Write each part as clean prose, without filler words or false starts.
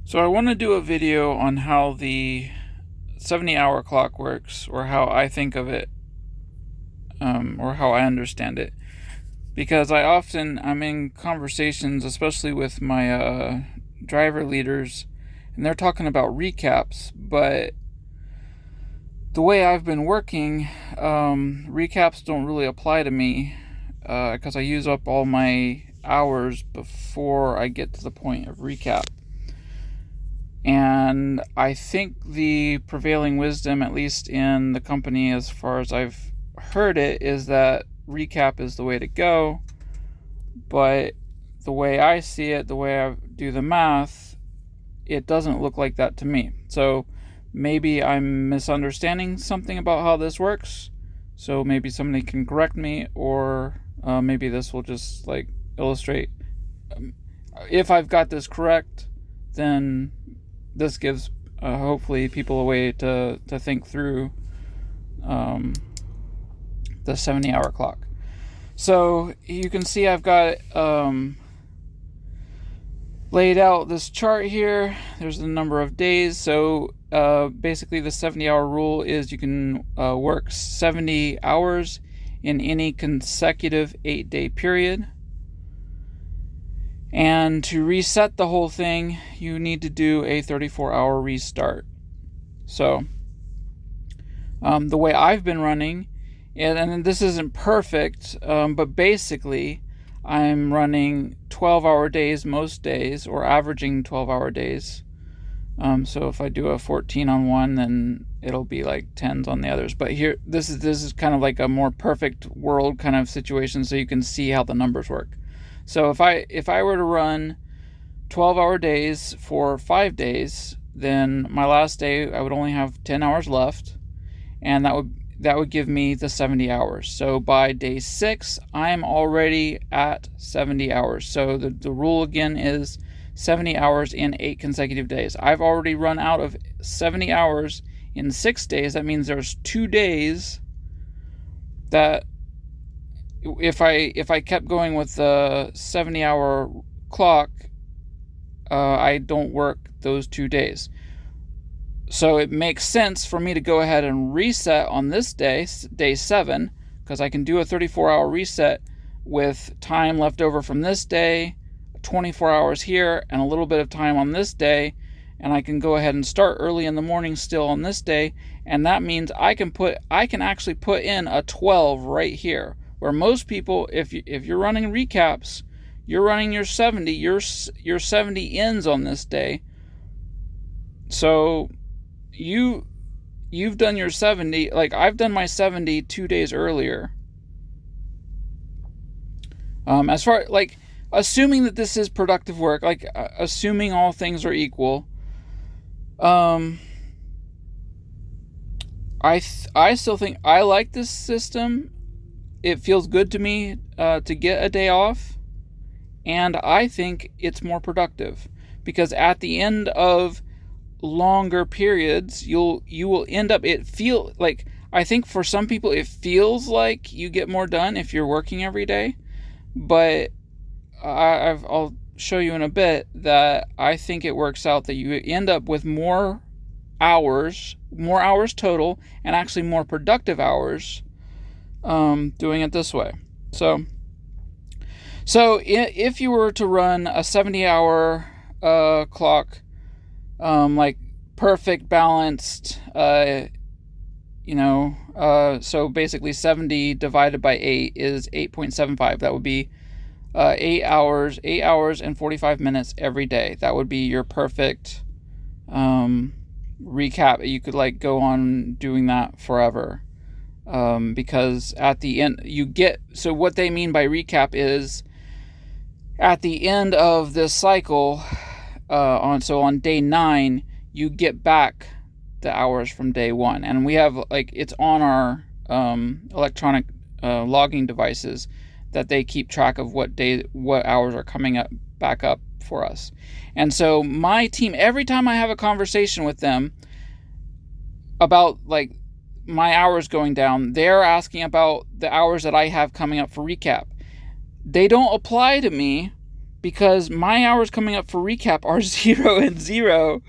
So I want to do a video on how the 70-hour clock works, or how I think of it, or how I understand it. Because I'm in conversations, especially with my driver leaders, and they're talking about recaps, but the way I've been working, recaps don't really apply to me, because I use up all my hours before I get to the point of recap. And I think the prevailing wisdom, at least in the company as far as I've heard it, is that recap is the way to go. But the way I see it, the way I do the math, it doesn't look like that to me. So maybe I'm misunderstanding something about how this works. So maybe somebody can correct me, or maybe this will just illustrate. If I've got this correct, then this gives hopefully people a way to think through the 70-hour clock. So you can see I've got laid out this chart here. There's the number of days. So basically the 70-hour rule is you can work 70 hours in any consecutive 8-day period. And to reset the whole thing, you need to do a 34-hour restart. So the way I've been running, and this isn't perfect, but basically I'm running 12-hour days most days, or averaging 12-hour days. So if I do a 14 on one, then it'll be like 10s on the others. But here, this is kind of like a more perfect world kind of situation, so you can see how the numbers work. So if I were to run 12-hour days for 5 days, then my last day I would only have 10 hours left, and that would give me the 70 hours. So by day 6, I'm already at 70 hours. So the rule again is 70 hours in 8 consecutive days. I've already run out of 70 hours in 6 days. That means there's 2 days that if I kept going with the 70-hour clock, I don't work those 2 days. So it makes sense for me to go ahead and reset on this day, day 7, because I can do a 34-hour reset with time left over from this day, 24 hours here, and a little bit of time on this day, and I can go ahead and start early in the morning still on this day, and that means I can actually put in a 12 right here, where most people, if you're running recaps, you're running your 70, your 70 ends on this day. So you've done your 70, like I've done my 70 2 days earlier. As far assuming that this is productive work, assuming all things are equal, I still think I like this system. It feels good to me to get a day off, and I think it's more productive, because at the end of longer periods, you will end up, I think for some people it feels like you get more done if you're working every day, but I'll show you in a bit that I think it works out that you end up with more hours total, and actually more productive hours doing it this way. So if you were to run a 70-hour clock, perfect balanced, so basically 70 divided by 8 is 8.75. That would be 8 hours and 45 minutes every day. That would be your perfect recap. You could go on doing that forever. Because at the end so what they mean by recap is at the end of this cycle, on day 9, you get back the hours from day 1, and we have it's on our electronic logging devices that they keep track of what hours are coming back up for us. And so my team, every time I have a conversation with them about my hours going down, they're asking about the hours that I have coming up for recap. They don't apply to me, because my hours coming up for recap are 0 and 0.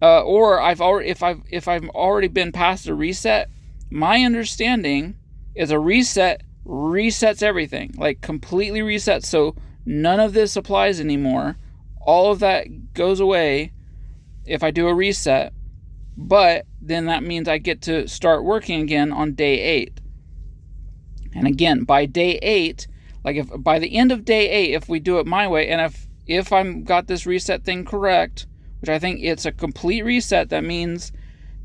Or if I've already been past a reset, my understanding is a reset resets everything, like completely resets. So none of this applies anymore. All of that goes away if I do a reset. But then that means I get to start working again on day 8. And again, by day 8, like if by the end of day 8, if we do it my way, and if I'm got this reset thing correct, which I think it's a complete reset, that means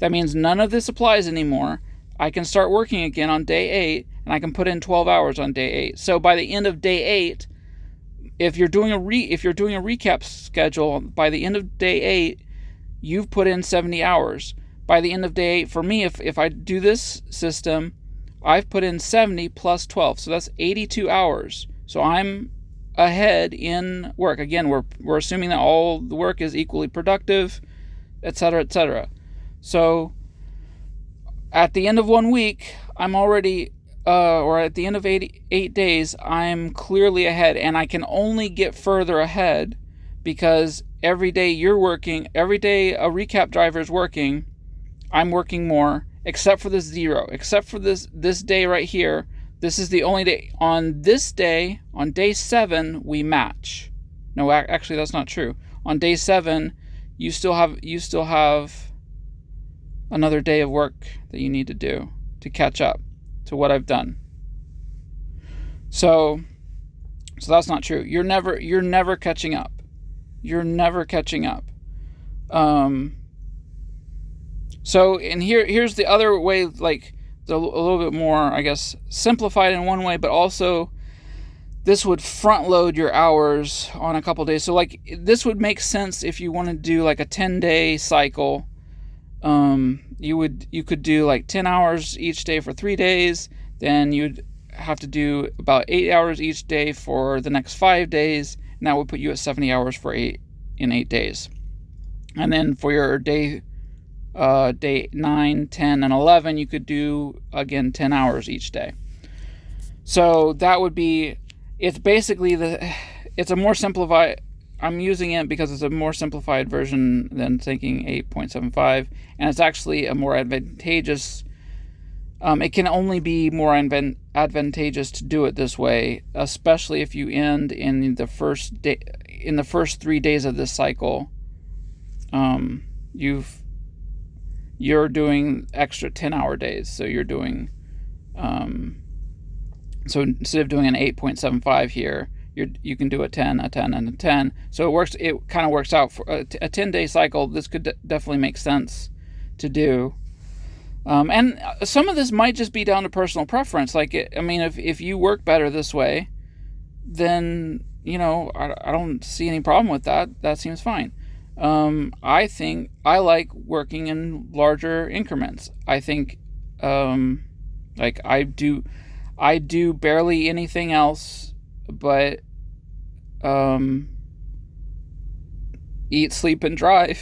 none of this applies anymore. I can start working again on day 8, and I can put in 12 hours on day 8. So by the end of day 8, if you're doing a recap schedule, by the end of day 8, you've put in 70 hours. By the end of day 8, for me, if I do this system, I've put in 70 plus 12, so that's 82 hours. So I'm ahead in work. Again, we're assuming that all the work is equally productive, etc., etc. So at the end of 1 week, I'm already, or at the end of 8 days, I'm clearly ahead, and I can only get further ahead because every day you're working, every day a recap driver is working, I'm working more, except for this 0, except for this day right here. This is the only day. On this day, on day 7, we match. No, actually that's not true. On day 7, you still have another day of work that you need to do to catch up to what I've done. So that's not true. You're never catching up. You're never catching up. So, and here's the other way, like a little bit more, I guess, simplified in one way, but also this would front load your hours on a couple days. So like this would make sense if you want to do like a 10-day cycle. You could do like 10 hours each day for 3 days. Then you'd have to do about 8 hours each day for the next 5 days. And that would put you at 70 hours in 8 days. And then for your day 9, 10, and 11, you could do, again, 10 hours each day. So that would be, it's basically it's a more simplified, I'm using it because it's a more simplified version than thinking 8.75, and it's actually a more advantageous, it can only be more advantageous to do it this way, especially if you end in the first 3 days of this cycle. You're doing extra 10-hour days, so you're doing, so instead of doing an 8.75 here, you can do a 10, a 10, and a 10. So it kind of works out for a 10-day cycle. This could definitely make sense to do. And some of this might just be down to personal preference. Like, if you work better this way, then, I don't see any problem with that. That seems fine. I think I like working in larger increments. I think, like I do barely anything else but, eat, sleep, and drive.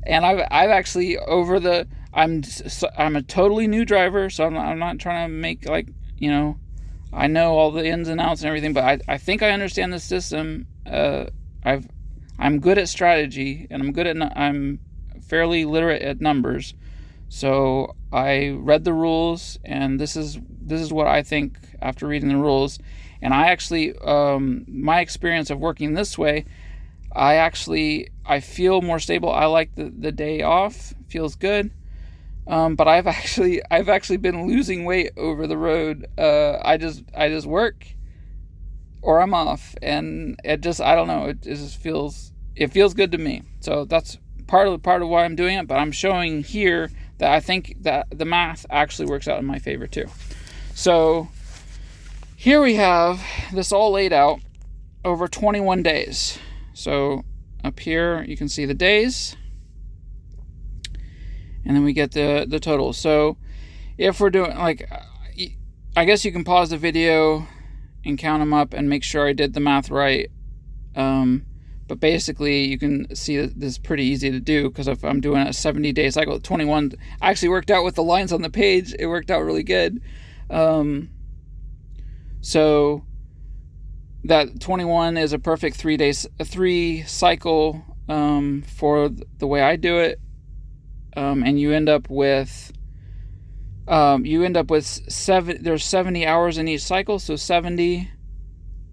And I've actually I'm a totally new driver, so I'm not trying to make I know all the ins and outs and everything, but I think I understand the system. I'm good at strategy, and I'm fairly literate at numbers. So I read the rules, and this is what I think after reading the rules. And I actually, my experience of working this way, I feel more stable. I like the day off. Feels good. But I've actually been losing weight over the road. I just work, or I'm off, and it just, I don't know, it just feels good to me. So that's part of why I'm doing it, but I'm showing here that I think that the math actually works out in my favor too. So here we have this all laid out over 21 days. So up here you can see the days, and then we get the total. So if we're doing, I guess you can pause the video and count them up and make sure I did the math right. But basically, you can see that this is pretty easy to do, because if I'm doing a 70-day cycle, 21 actually worked out with the lines on the page. It worked out really good. So that 21 is a perfect 3 cycle for the way I do it, and you end up with there's 70 hours in each cycle, so 70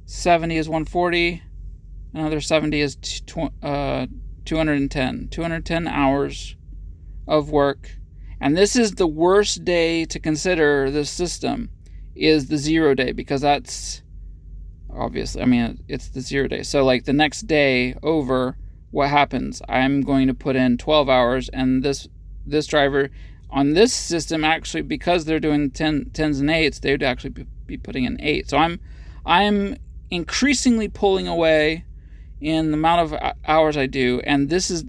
is 140, another 70 is 210 hours of work. And this is the worst day to consider this system, is the 0 day, because that's obviously, it's the 0 day. So like the next day over, what happens? I'm going to put in 12 hours, and this driver on this system, actually, because they're doing 10s and 8s, they'd actually be putting in 8. So I'm increasingly pulling away in the amount of hours I do, and this is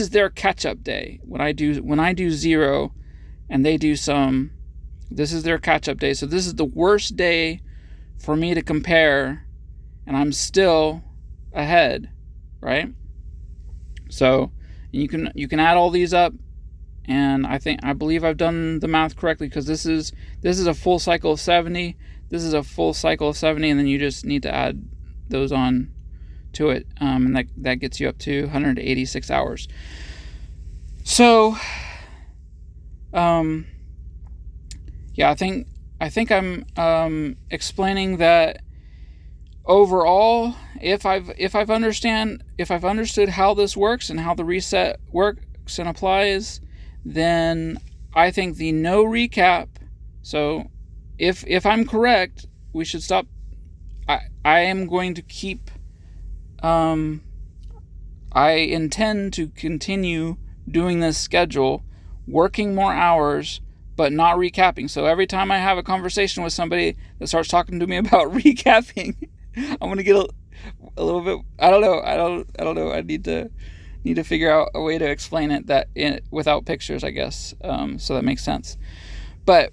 their catch-up day. When I do 0 and they do some, this is their catch-up day. So this is the worst day for me to compare, and I'm still ahead, right? So you can add all these up, and I believe I've done the math correctly, because this is a full cycle of 70. This is a full cycle of 70, and then you just need to add those on to it, and that gets you up to 186 hours. So, yeah, I think I'm explaining that overall, if I've understood how this works and how the reset works and applies, then I think the no recap. So, if I'm correct, we should stop. I am going to keep. I intend to continue doing this schedule, working more hours, but not recapping. So every time I have a conversation with somebody that starts talking to me about recapping, I'm gonna get a little bit. I don't know. I need to figure out a way to explain it without pictures, I guess. So that makes sense. But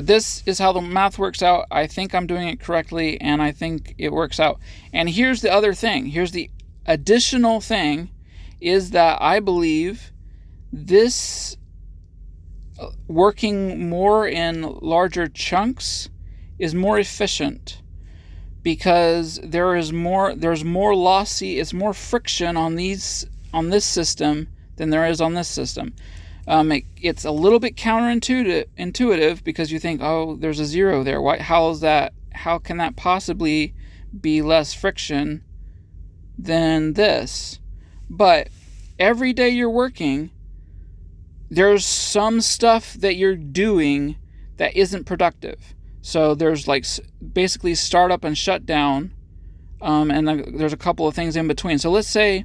this is how the math works out. I think I'm doing it correctly, and I think it works out. And here's the other thing. Here's the additional thing, is that I believe this working more in larger chunks is more efficient, because there's more lossy, it's more friction on this system than there is on this system. It's a little bit counterintuitive, because you think, oh, there's a 0 there. How can that possibly be less friction than this? But every day you're working, there's some stuff that you're doing that isn't productive. So there's like basically startup and shutdown, and there's a couple of things in between. So let's say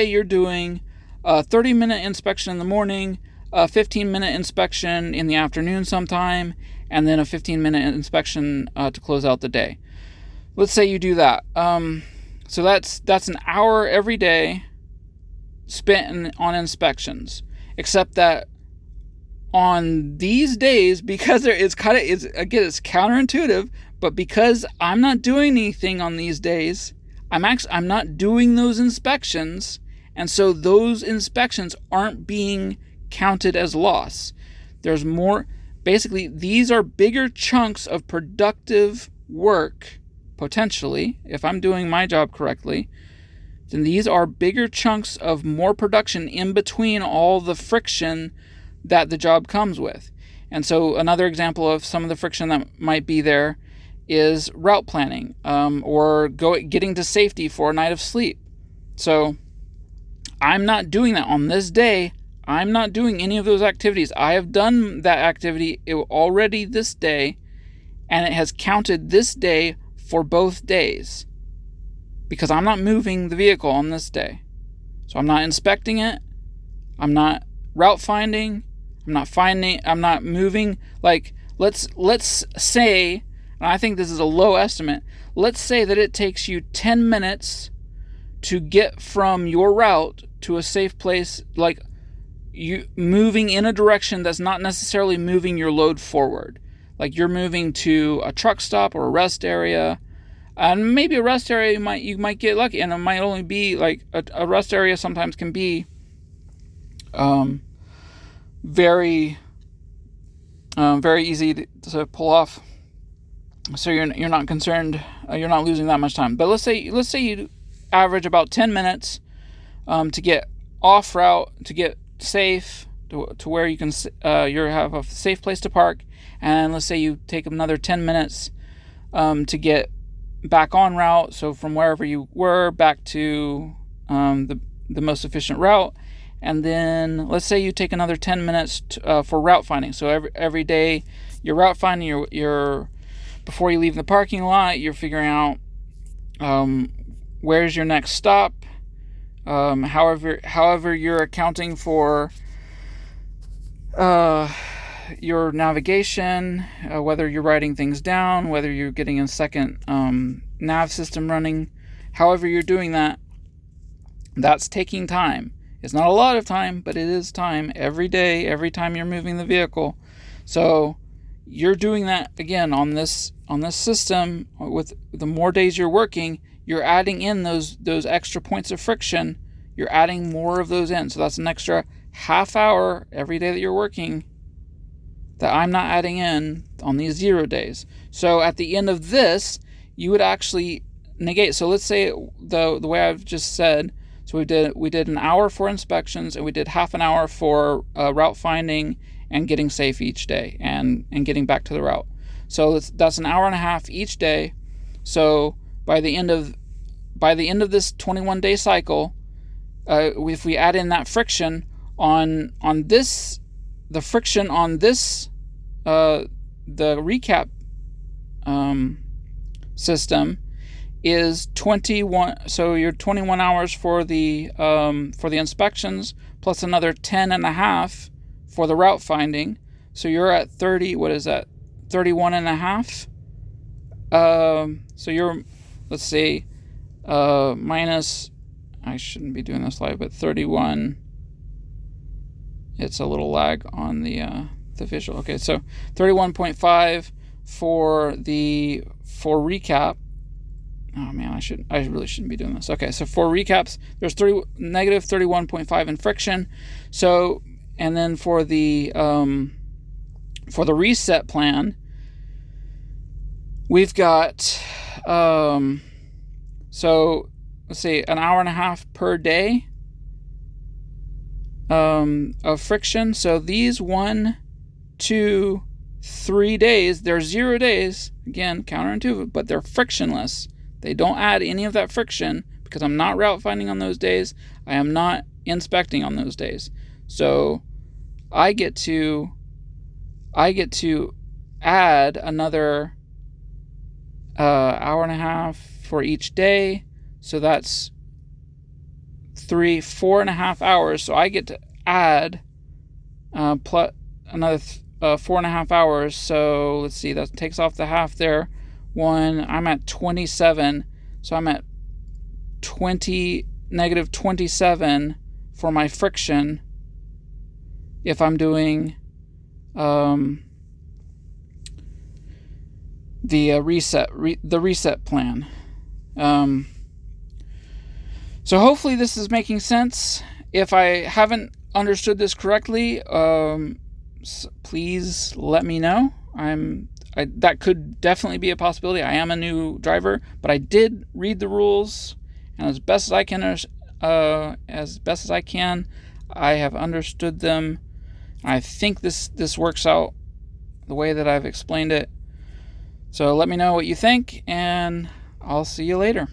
you're doing a 30-minute inspection in the morning, a 15-minute inspection in the afternoon sometime, and then a 15-minute inspection to close out the day. Let's say you do that. So that's an hour every day spent on inspections. Except that on these days, because it's counterintuitive, but because I'm not doing anything on these days, I'm not doing those inspections. And so those inspections aren't being counted as loss. There's more. Basically, these are bigger chunks of productive work, potentially, if I'm doing my job correctly. Then these are bigger chunks of more production in between all the friction that the job comes with. And so another example of some of the friction that might be there is route planning, or getting to safety for a night of sleep. So I'm not doing that on this day. I'm not doing any of those activities. I have done that activity already this day, and it has counted this day for both days, because I'm not moving the vehicle on this day. So I'm not inspecting it. I'm not route finding. I'm not moving. Like, let's say, and I think this is a low estimate, let's say that it takes you 10 minutes to get from your route to a safe place, like you moving in a direction that's not necessarily moving your load forward. Like you're moving to a truck stop or a rest area, and maybe a rest area you might get lucky, and it might only be like a rest area sometimes can be very easy to pull off. So you're not concerned, you're not losing that much time. But let's say you average about 10 minutes to get off route, to get safe, to where you can you have a safe place to park, and let's say you take another 10 minutes to get back on route, so from wherever you were back to the most efficient route. And then let's say you take another 10 minutes for route finding. So every day you're route finding, you're before you leave the parking lot, you're figuring out where's your next stop. However you're accounting for your navigation, whether you're writing things down, whether you're getting a second nav system running, however you're doing that, that's taking time. It's not a lot of time, but it is time every day, every time you're moving the vehicle. So you're doing that again on this system. With the more days you're working, you're adding in those extra points of friction. You're adding more of those in. So that's an extra half hour every day that you're working that I'm not adding in on these 0 days. So at the end of this, you would actually negate. So let's say the way I've just said, so we did an hour for inspections, and we did half an hour for route finding and getting safe each day, and getting back to the route. So that's an hour and a half each day. So by the end of this 21-day cycle, if we add in that friction on this, the friction on this, the recap system is 21. So you're 21 hours for the inspections, plus another 10 and a half for the route finding. So you're at 30. What is that? 31 and a half. So you're, let's see, minus, I shouldn't be doing this live, but 31. It's a little lag on the visual. Okay, so 31.5 for recap. Oh man, I really shouldn't be doing this. Okay, so for recaps, there's negative 31.5 in friction. So, and then for the reset plan, we've got so let's see, an hour and a half per day of friction. So these 1, 2, 3 days, they're 0 days, again counterintuitive, but they're frictionless. They don't add any of that friction because I'm not route finding on those days. I am not inspecting on those days. So I get to add another hour and a half for each day. So that's 4.5 hours. So I get to add plus another 4.5 hours. So let's see, that takes off the half there. I'm at 27. So I'm at negative 27 for my friction if I'm doing the reset plan. So hopefully this is making sense. If I haven't understood this correctly, please let me know. That could definitely be a possibility. I am a new driver, but I did read the rules, and as best as I can, I have understood them. I think this works out the way that I've explained it. So let me know what you think, and I'll see you later.